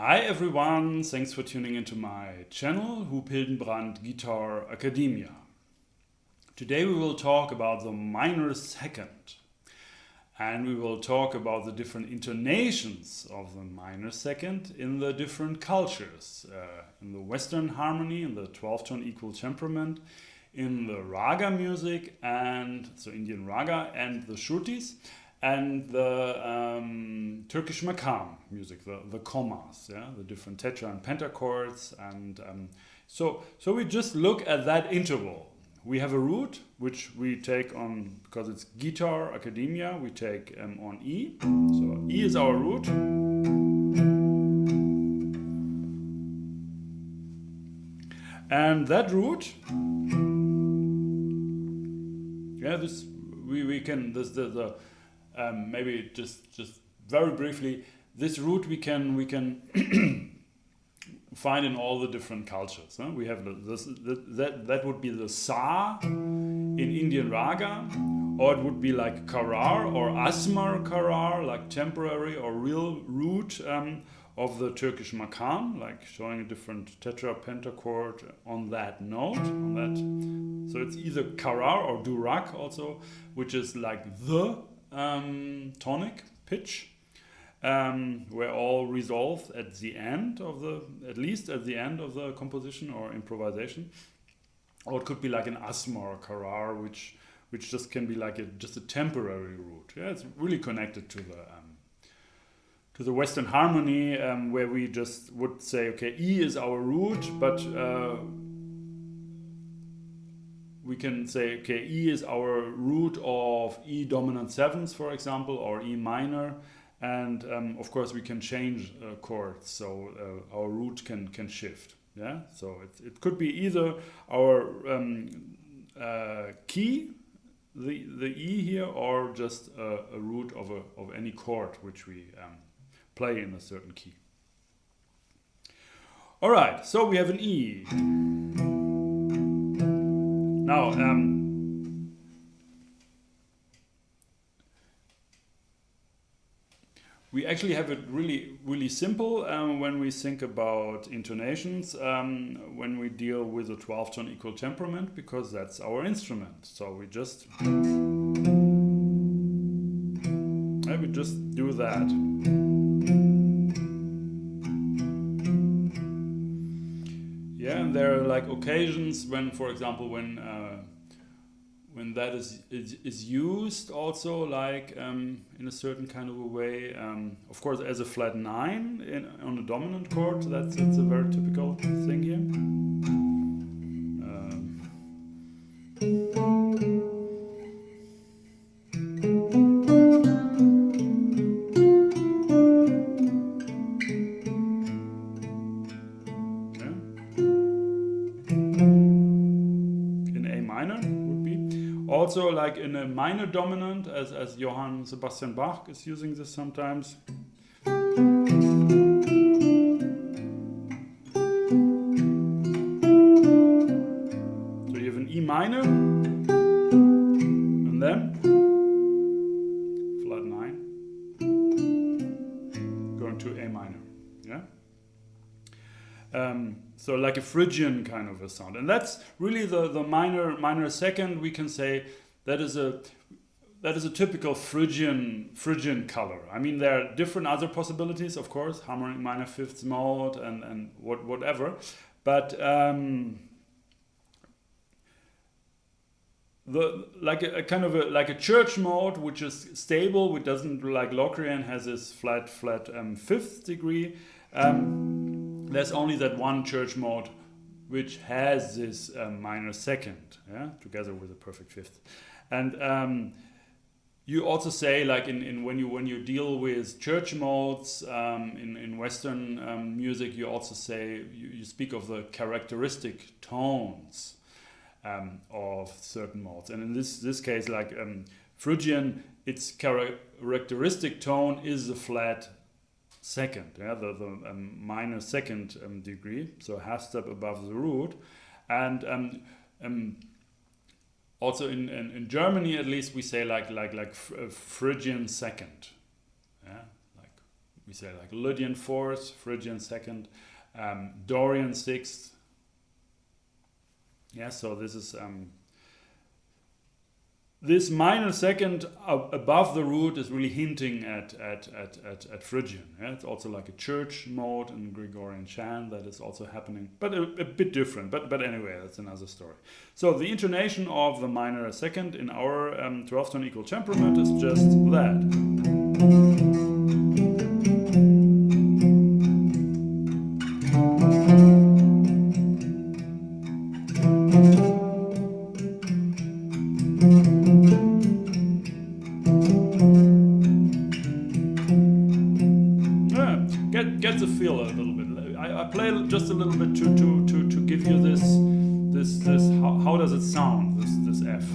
Hi everyone, thanks for tuning into my channel, Huub Hildenbrand Guitar Academia. Today we will talk about the minor second, and we will talk about the different intonations of the minor second in the different cultures, in the Western harmony, in the 12-tone equal temperament, in the raga music, and so Indian raga and the shrutis, and the Turkish makam music, the commas, yeah, the different tetra and pentachords, and so we just look at that interval. We have a root which we take on, because it's Guitar Academia, we take on E. So E is our root. And that root, yeah, this we can maybe just very briefly, this root we can find in all the different cultures. Huh? We have that would be the sa in Indian raga, or it would be like karar or asmar karar, like temporary or real root of the Turkish makam, like showing a different tetra pentachord on that note. So it's either karar or durak also, which is like the tonic pitch, where all resolve at the end of at least at the end of the composition or improvisation. Or it could be like an asma or karar, which just can be like just a temporary root. Yeah, it's really connected to the Western harmony, where we just would say, okay, E is our root, but we can say, okay, E is our root of E dominant sevenths, for example, or E minor, and of course we can change chords, so our root can shift. Yeah, so it could be either our key, the E here, or just a root of any chord which we play in a certain key. All right, so we have an E. Now, we actually have it really, really simple when we think about intonations, when we deal with a 12-tone equal temperament, because that's our instrument. So we just do that. Yeah, and there are like occasions when, for example, when that is used also, like in a certain kind of a way, of course as a flat 9 on a dominant chord. It's a very typical thing here. In A minor would be. Also, like in a minor dominant, as Johann Sebastian Bach is using this sometimes. So you have an E minor, and then flat 9, going to A minor. Yeah. So like a Phrygian kind of a sound, and that's really the minor second. We can say that is a typical Phrygian color. I mean, there are different other possibilities, of course, harmonic minor fifths mode and whatever, but like a church mode, which is stable, which doesn't, like Locrian has this flat fifth degree. There's only that one church mode which has this minor second, yeah, together with a perfect fifth. And you also say, like when you deal with church modes in Western music, you also say you speak of the characteristic tones of certain modes. And in this case, like Phrygian, its characteristic tone is the flat second, yeah, the minor second degree, so half step above the root. And also in Germany, at least, we say like Phrygian second, yeah, like we say like Lydian fourth, Phrygian second, Dorian sixth. Yeah, so this is this minor second above the root is really hinting at Phrygian. Yeah? It's also like a church mode in Gregorian chant that is also happening, but a bit different. But anyway, that's another story. So the intonation of the minor second in our 12-tone equal temperament is just that. Get the feel a little bit. I play just a little bit to give you this how does it sound, this F.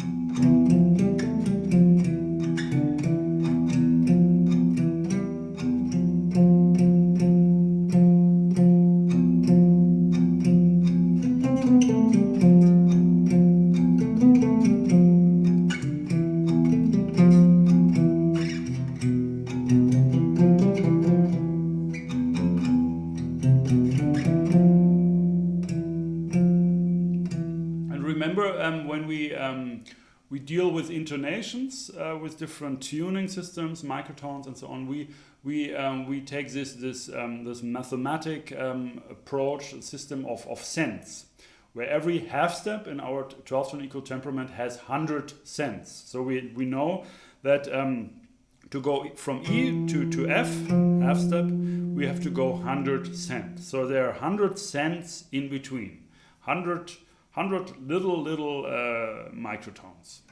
We deal with intonations, with different tuning systems, microtones, and so on. We take this mathematic approach system of cents, where every half step in our 12-tone equal temperament has 100 cents. So we know that to go from E to F half step, we have to go 100 cents. So there are 100 cents in between, 100 little microtones.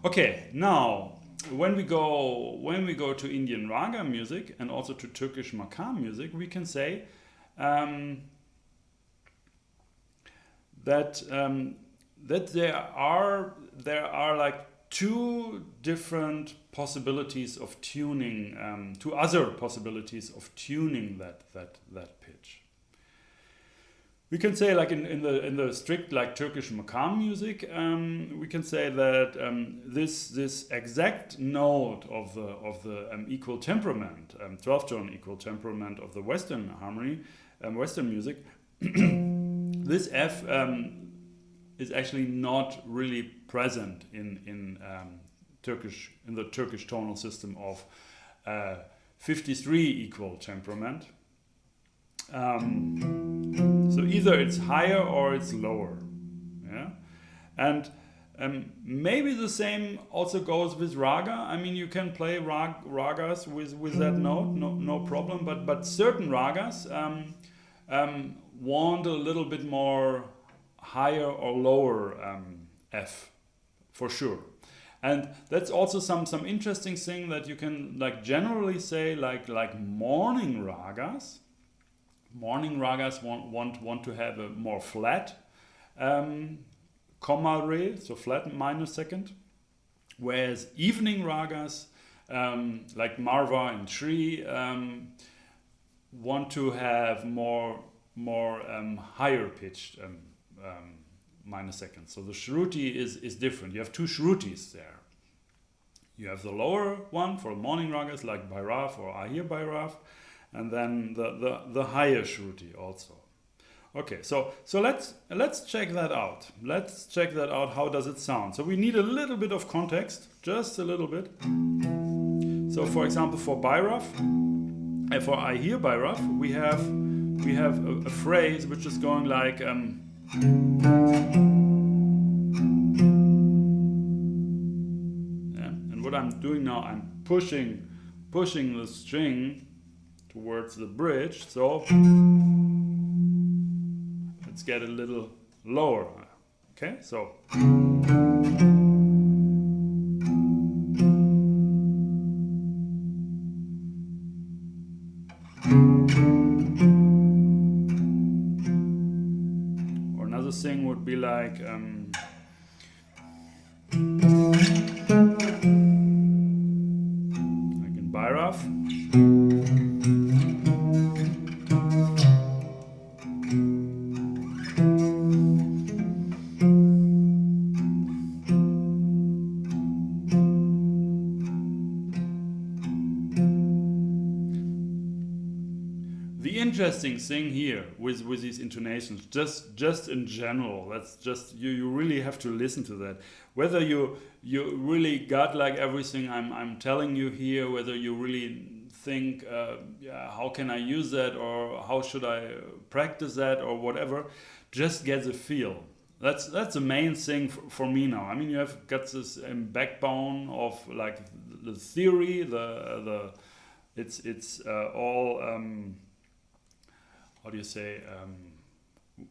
Okay, now when we go to Indian raga music and also to Turkish makam music, we can say that there are like two different possibilities of tuning, two other possibilities of tuning that pitch. We can say, like in the strict like Turkish makam music, we can say that this exact note of the equal temperament, 12-tone equal temperament of the Western harmony, Western music, this F is actually not really present in the Turkish tonal system of 53 equal temperament. So either it's higher or it's lower, yeah, and maybe the same also goes with raga. I mean, you can play ragas with that note, no problem. But certain ragas want a little bit more higher or lower F, for sure. And that's also some interesting thing that you can like generally say like morning ragas. Morning ragas want to have a more flat comma re, so flat minor second, whereas evening ragas like Marva and Shri want to have more higher pitched minor second. So the shruti is different. You have two shrutis there. You have the lower one for morning ragas like Bhairav or Ahir Bhairav, and then the higher shruti also. Okay, so let's check that out. Let's check that out. How does it sound? So we need a little bit of context, just a little bit. So for example, for Bhairav, for Ahir Bhairav, we have a phrase which is going like and what I'm doing now, I'm pushing the string towards the bridge, so let's get a little lower. Okay, so or another thing would be like in Bhairav. interesting thing here with these intonations, just in general, that's just you really have to listen to that. Whether you really got like everything I'm telling you here, whether you really think, yeah, how can I use that, or how should I practice that, or whatever, just get the feel. That's the main thing for me now. I mean, you have got this backbone of like the theory, it's all how do you say,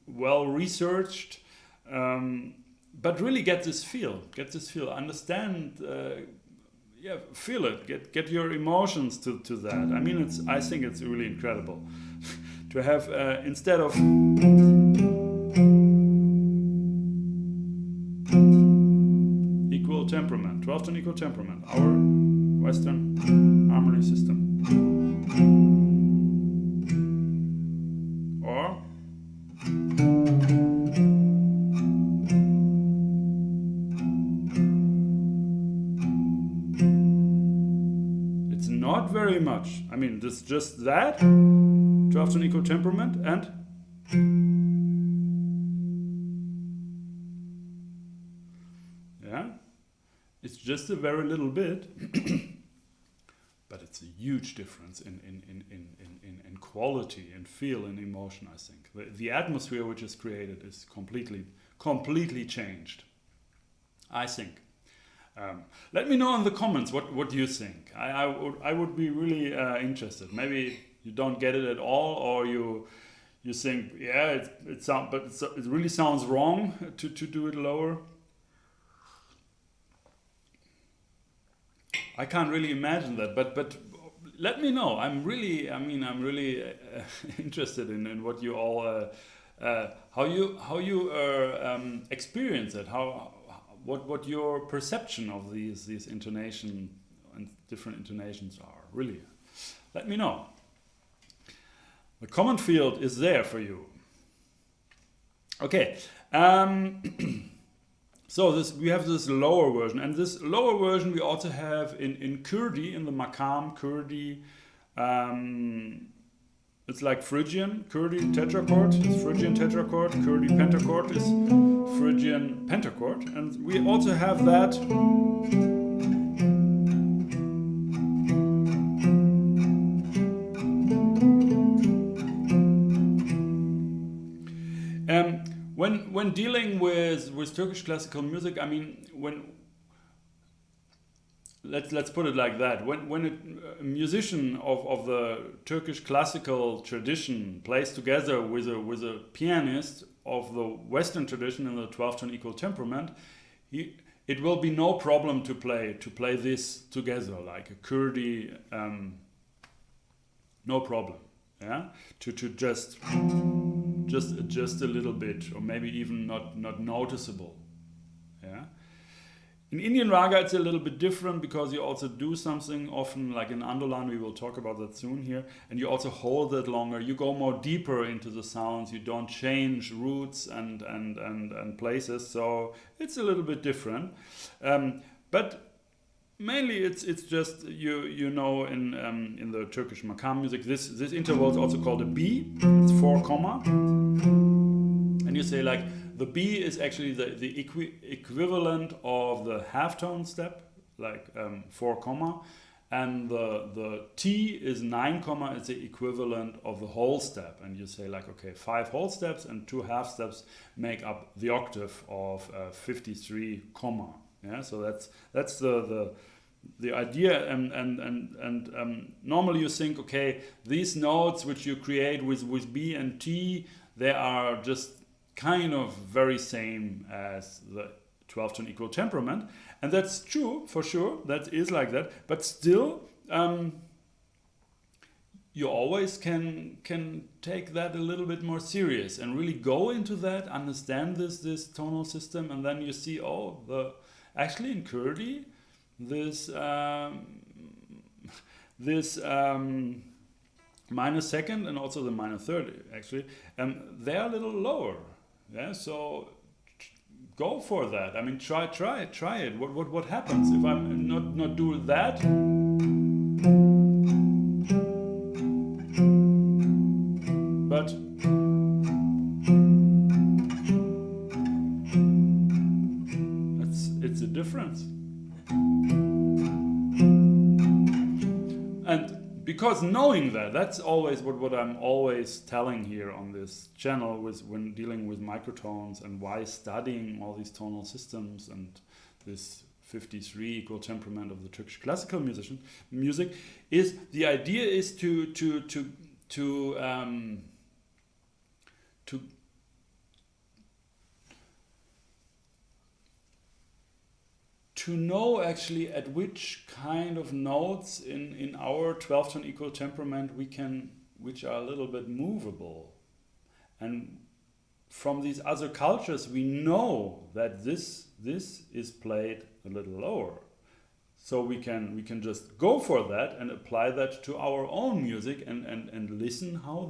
well researched, but really get this feel, understand, yeah, feel it, get your emotions to that. I mean, I think it's really incredible to have instead of equal temperament, 12th tone equal temperament, our Western harmony system. Or it's not very much. I mean, this just that 12th tone equal temperament and yeah, it's just a very little bit. But it's a huge difference in quality and feel and emotion, I think. The atmosphere which is created is completely changed, I think. Let me know in the comments what you think. I would be really interested. Maybe you don't get it at all, or you think, yeah, it really sounds wrong to do it lower. I can't really imagine that, but let me know. I'm really interested in what you all, how you experience it. What your perception of these intonation and different intonations are. Really, let me know. The comment field is there for you. Okay. So we have this lower version, and this lower version we also have in Kurdi, in the Makam Kurdi. It's like Phrygian Kurdi tetrachord is Phrygian tetrachord, Kurdi pentachord is Phrygian pentachord, and we also have that. When dealing with Turkish classical music, I mean, let's put it like that. When a musician of the Turkish classical tradition plays together with a pianist of the Western tradition in the 12th tone equal temperament, it will be no problem to play this together, like a Kurdi, no problem. Yeah, to just adjust a little bit, or maybe even not noticeable. Yeah. In Indian raga, it's a little bit different because you also do something often, like in Andolan, we will talk about that soon here, and you also hold it longer. You go more deeper into the sounds. You don't change roots and places, so it's a little bit different. But mainly, it's just you know in the Turkish makam music, this interval is also called a B. It's 4 comma, and you say like the B is actually the equivalent of the halftone step, like 4 comma, and the T is 9 comma. It's the equivalent of the whole step, and you say like, okay, 5 whole steps and 2 half steps make up the octave of 53 comma. Yeah, so that's the idea, and normally you think, okay, these notes which you create with B and T, they are just kind of very same as the 12th tone equal temperament, and that's true for sure. That is like that, but still, you always can take that a little bit more serious and really go into that, understand this tonal system, and then you see, actually in Kurdi, this minor second and also the minor third, actually, they are a little lower. Yeah, so go for that. I mean, try it. What happens if I'm not do that? because knowing that, that's always what I'm always telling here on this channel when dealing with microtones and why studying all these tonal systems and this 53 equal temperament of the Turkish classical music is the idea is to know actually at which kind of notes in our 12-tone equal temperament which are a little bit movable. And from these other cultures we know that this is played a little lower. So we can just go for that and apply that to our own music and listen how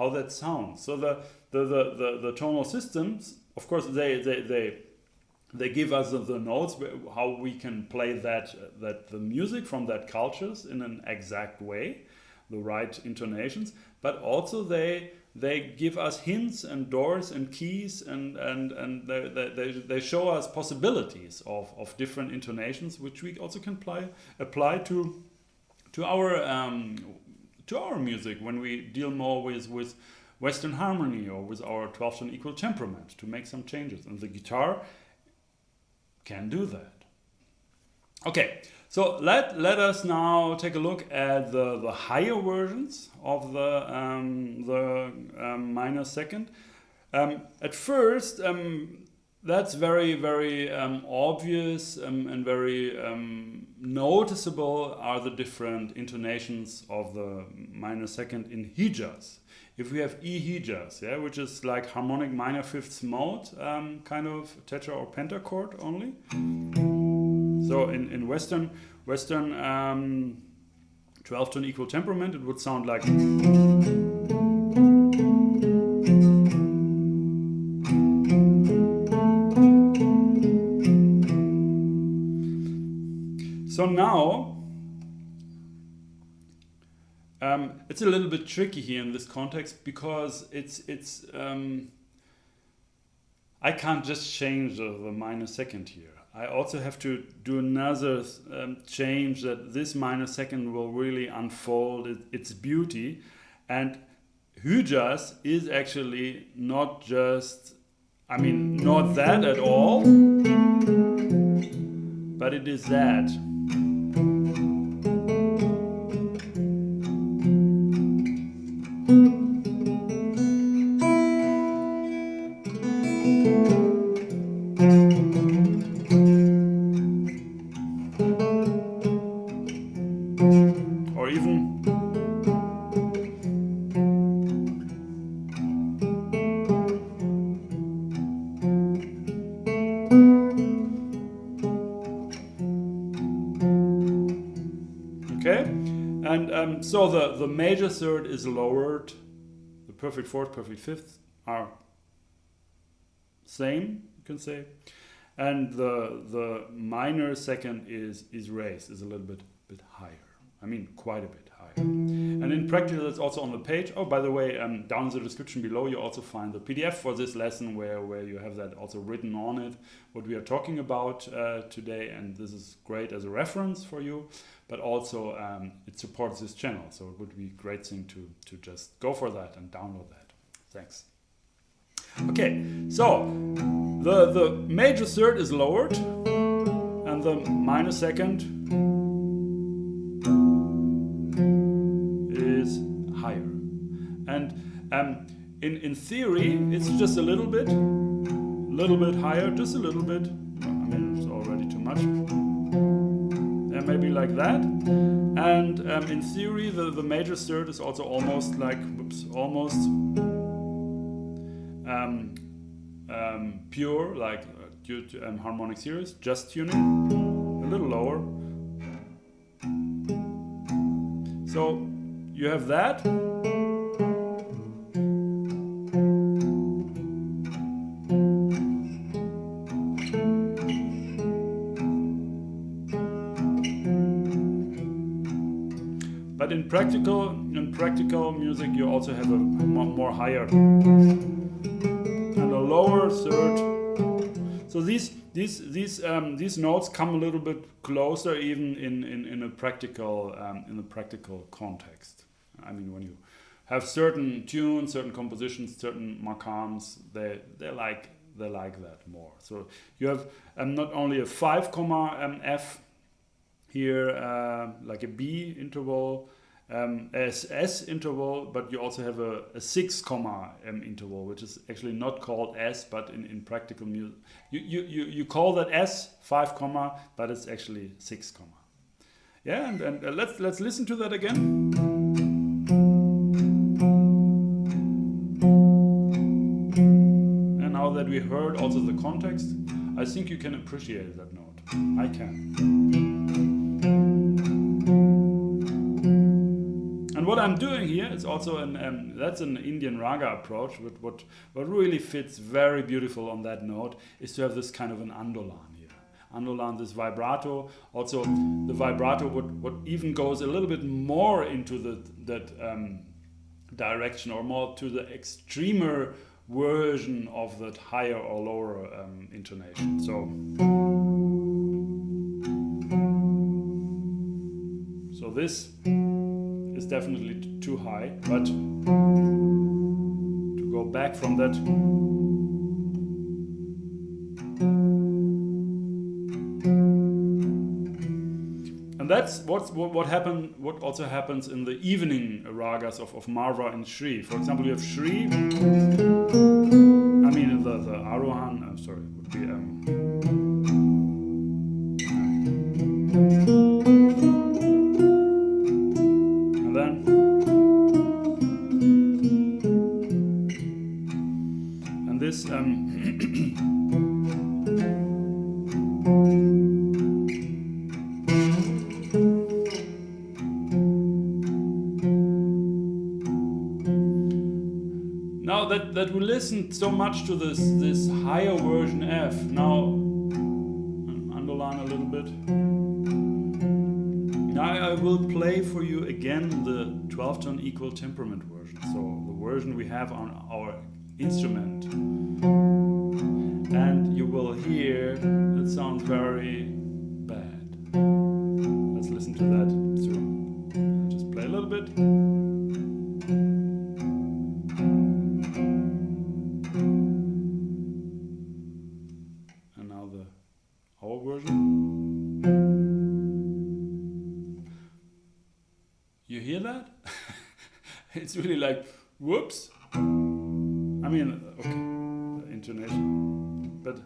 that sounds. So the tonal systems, of course, they give us the notes how we can play that the music from that cultures in an exact way, the right intonations, but also they give us hints and doors and keys and they show us possibilities of different intonations which we also can apply to our music when we deal more with Western harmony or with our 12-tone equal temperament to make some changes, and the guitar can do that. Okay, so let us now take a look at the higher versions of the minor second. At first, that's very, very obvious and very noticeable are the different intonations of the minor second in Hijaz. If we have E Hijaz, yeah, which is like harmonic minor fifths mode, kind of tetra or pentachord only. So in Western 12-tone equal temperament, it would sound like. So now, it's a little bit tricky here in this context because it's I can't just change the minor second here. I also have to do another change that this minor second will really unfold its beauty. And Hijaz is actually not just, not that at all, but it is that. Or even okay, and so the major third is lowered, the perfect fourth, perfect fifth are same, you can say, and the minor second is raised, is a little bit higher. Quite a bit higher. And in practice, it's also on the page. Oh, by the way, down in the description below, you also find the PDF for this lesson where you have that also written on it, what we are talking about today. And this is great as a reference for you, but also it supports this channel. So it would be a great thing to just go for that and download that. Thanks. Okay, so the major third is lowered and the minor second is higher. And in theory, it's just a little bit higher, just a little bit. It's already too much. Yeah, maybe like that. And in theory, the major third is also almost like, pure, like due to harmonic series, just tuning, a little lower. So you have that. But in practical music, you also have a more higher and a lower third. So these notes come a little bit closer, even in a practical context. I mean, when you have certain tunes, certain compositions, certain makams, they like that more. So you have not only a 5 F here, like a B interval, S interval, but you also have a 6 interval, which is actually not called S, but in practical music you call that S 5 but it's actually 6 . Yeah, and let's listen to that again. And now that we heard also the context, I think you can appreciate that note. I can. And what I'm doing here is also that's an Indian raga approach. What really fits very beautiful on that note is to have this kind of an andolan here. Andolan, this vibrato. Also, the vibrato what even goes a little bit more into that direction, or more to the extremer version of that higher or lower intonation. So this is definitely too high, but to go back from that, and that's what also happens in the evening ragas of Marva and Shri. For example, you have Shri. I mean the Arohan. I'm sorry, would be this now that we listened so much to this higher version F, now underline a little bit. Now I will play for you again the 12-tone equal temperament version, so the version we have on our instrument, and you will hear it sounds very bad. Let's listen to that too. I'll just play a little bit. And now our version. You hear that? It's really like whoops. I mean, okay, the intonation, but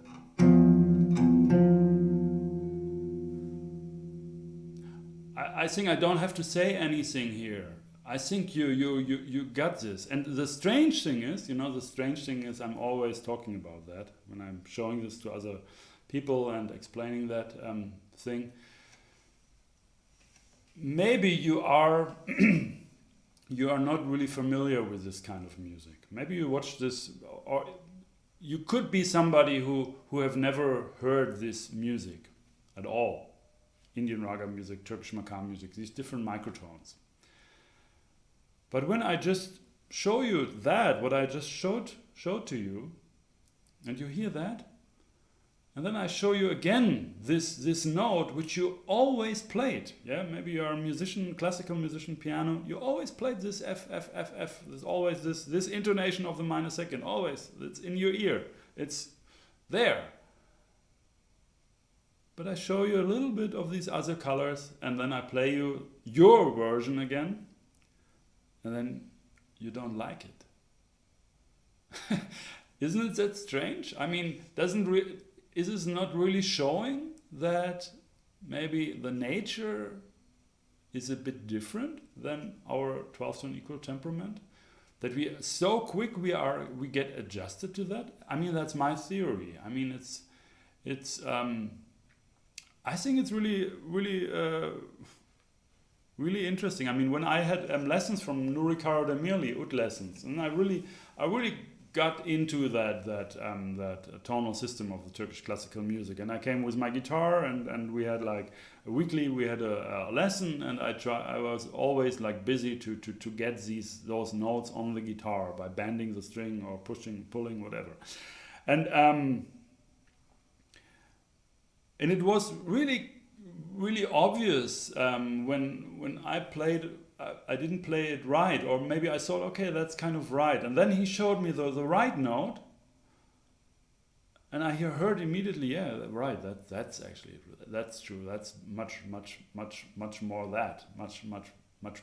I think I don't have to say anything here. I think you got this. And the strange thing is, I'm always talking about that when I'm showing this to other people and explaining that thing. Maybe you are you are not really familiar with this kind of music. Maybe you watch this, or you could be somebody who have never heard this music at all. Indian raga music, Turkish makam music, these different microtones. But when I just show you that, what I just showed to you, and you hear that, and then I show you again this note which you always played. Yeah, maybe you're a musician, classical musician, piano. You always played this F, F, F, F. There's always this intonation of the minor second. Always, it's in your ear. It's there. But I show you a little bit of these other colors, and then I play you your version again, and then you don't like it. Isn't it that strange? I mean, is this not really showing that maybe the nature is a bit different than our 12-tone equal temperament? That we so quick we get adjusted to that? I mean, that's my theory. I mean, I think it's really interesting. I mean, when I had lessons from Nuri Karademirli, ud lessons, and I really got into that tonal system of the Turkish classical music, and I came with my guitar, and we had like a lesson, and I was always like busy to get those notes on the guitar by bending the string or pushing, pulling, whatever, and and it was really really obvious when I played. I didn't play it right, or maybe I thought, okay, that's kind of right, and then he showed me the right note, and I heard immediately, yeah, right, that's actually, that's true, that's much more that, much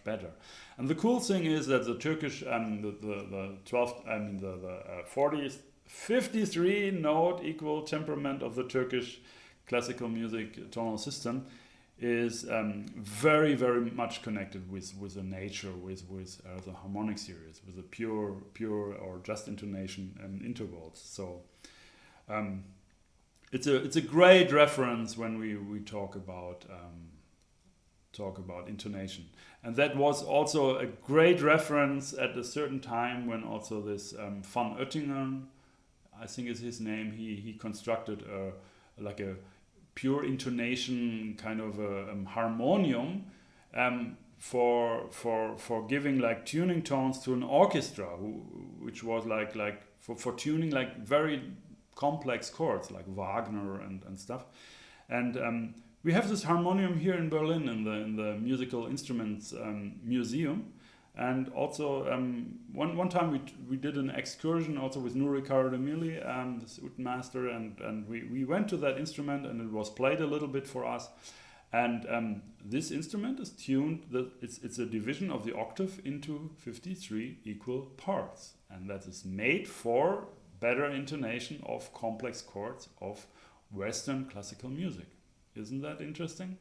better. And the cool thing is that the Turkish, the 12th, I mean the 40th, 53 note equal temperament of the Turkish classical music tonal system is very much connected with the nature, with the harmonic series, with the pure or just intonation intervals. So it's a great reference when we talk about intonation, and that was also a great reference at a certain time when also this van Oettingen, I think is his name, he constructed like a pure intonation kind of a harmonium for giving like tuning tones to an orchestra, which was like for tuning like very complex chords like Wagner and stuff. And we have this harmonium here in Berlin in the Musical Instruments Museum. And also one time we did an excursion also with Nuri Karademili, this oud master, and we went to that instrument, and it was played a little bit for us. And this instrument is tuned, it's a division of the octave into 53 equal parts, and that is made for better intonation of complex chords of Western classical music. Isn't that interesting?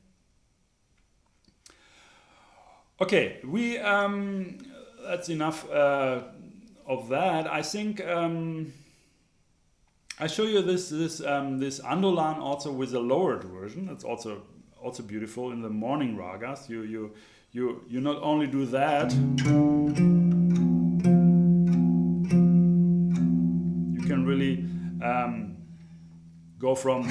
Okay, we that's enough of that. I think I show you this Andolan also with a lowered version. It's also beautiful in the morning ragas. You not only do that, you can really go from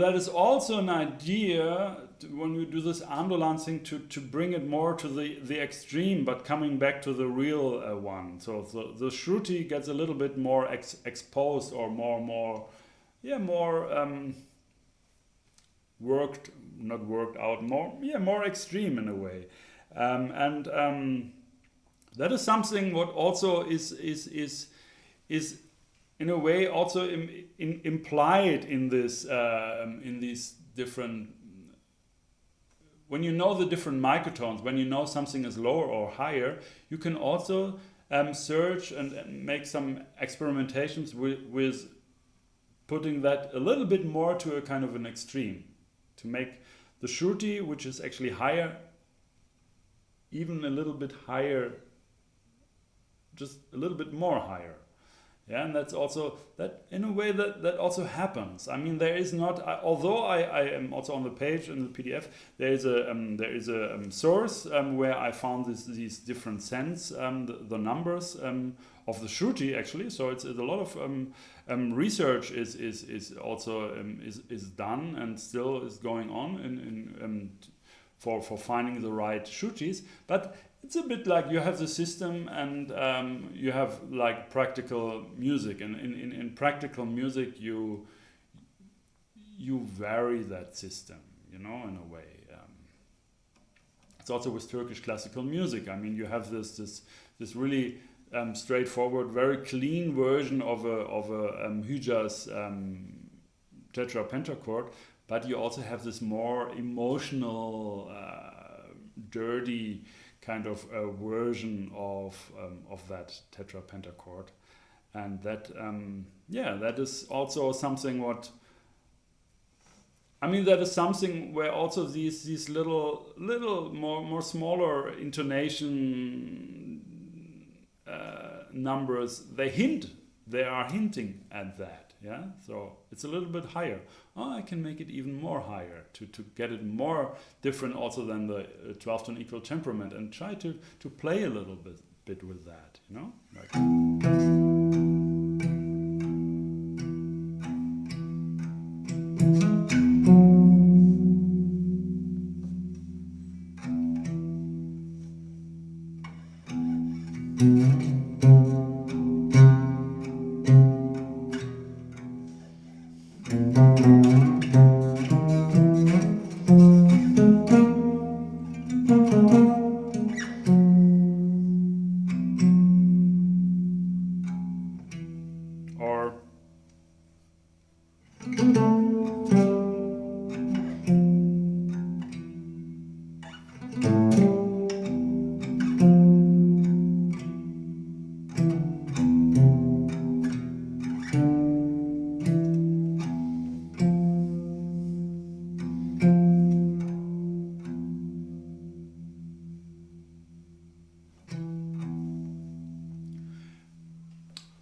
that is also an idea when we do this Andolan thing to bring it more to the extreme, but coming back to the real one. So the Shruti gets a little bit more exposed, or more not worked out, more extreme in a way. And that is something what also is in a way also implied in this in these different, when you know the different microtones, when you know something is lower or higher, you can also search and make some experimentations with putting that a little bit more to a kind of an extreme, to make the Shruti, which is actually higher, even a little bit higher, just a little bit more higher. Yeah, and that's also, that in a way that also happens. I mean, there is not, although I am also on the page in the PDF, there is a source where I found these different cents, the numbers of the Shruti actually. So it's a lot of research is also is done and still is going on in for finding the right Shrutis, but it's a bit like you have the system and you have like practical music, and in practical music you vary that system, you know, in a way. It's also with Turkish classical music. I mean, you have this really straightforward, very clean version of a Hijaz tetra pentachord, but you also have this more emotional, dirty kind of a version of that tetra pentachord, and that that is also something what I mean, that is something where also these little more smaller intonation numbers, they are hinting at that. Yeah, so it's a little bit higher. Oh, I can make it even more higher to get it more different also than the 12-tone equal temperament, and try to play a little bit with that, you know, like. Or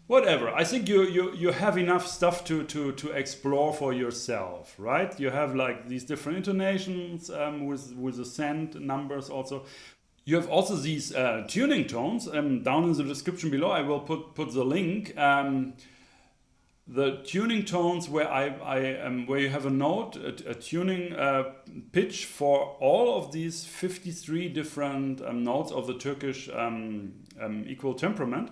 whatever. I think you have enough stuff to explore for yourself, right? You have like these different intonations with the cent numbers also. You have also these tuning tones. Down in the description below, I will put the link. The tuning tones where where you have a note, a tuning pitch for all of these 53 different notes of the Turkish equal temperament.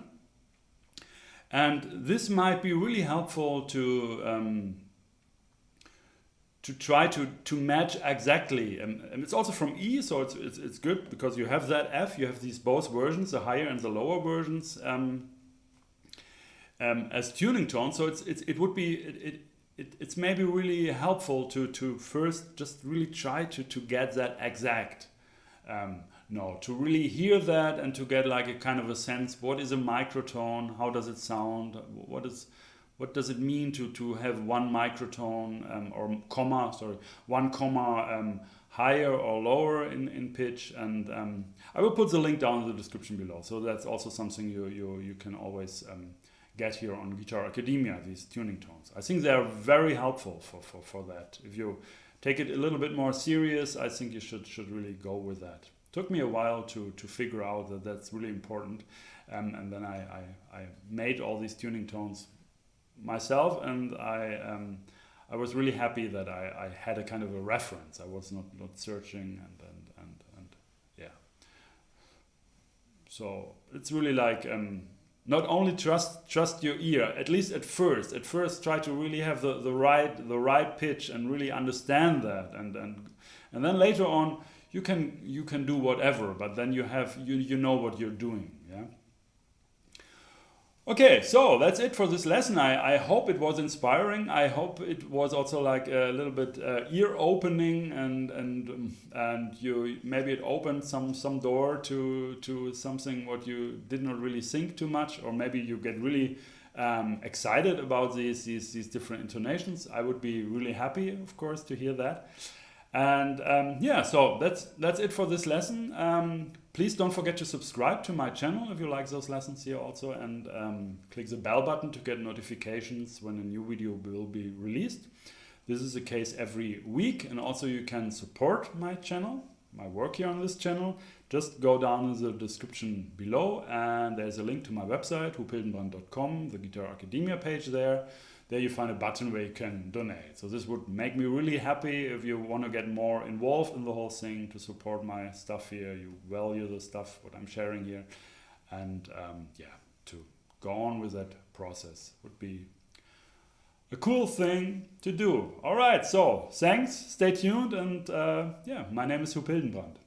And this might be really helpful to try to match exactly. And it's also from E, so it's good because you have that F. You have these both versions, the higher and the lower versions, as tuning tones. So it's maybe really helpful to first just really try to get that exact. No, to really hear that and to get like a kind of a sense, what is a microtone, how does it sound, what does it mean to have one microtone or comma, sorry, one comma higher or lower in pitch. And I will put the link down in the description below. So that's also something you can always get here on Guitar Academia, these tuning tones. I think they are very helpful for that. If you take it a little bit more serious, I think you should really go with that. Took me a while to figure out that that's really important, and then I made all these tuning tones myself, and I was really happy that I had a kind of a reference. I was not searching and yeah. So it's really like not only trust your ear, at least at first. At first, try to really have the right pitch and really understand that, and then later on. You can do whatever, but then you know what you're doing. Yeah. Okay, so that's it for this lesson. I hope it was inspiring. I hope it was also like a little bit ear opening, and you maybe it opened some door to something what you did not really think too much, or maybe you get really excited about these different intonations. I would be really happy, of course, to hear that. And yeah, so that's it for this lesson. Please don't forget to subscribe to my channel if you like those lessons here also, and click the bell button to get notifications when a new video will be released. This is the case every week, and also you can support my channel, my work here on this channel. Just go down in the description below, and there's a link to my website, huphildenbrand.com, the Guitar Academia page there. There you find a button where you can donate. So this would make me really happy if you want to get more involved in the whole thing, to support my stuff here. You value the stuff, what I'm sharing here. And yeah, to go on with that process would be a cool thing to do. All right, so thanks, stay tuned. And yeah, my name is Huphildenbrand.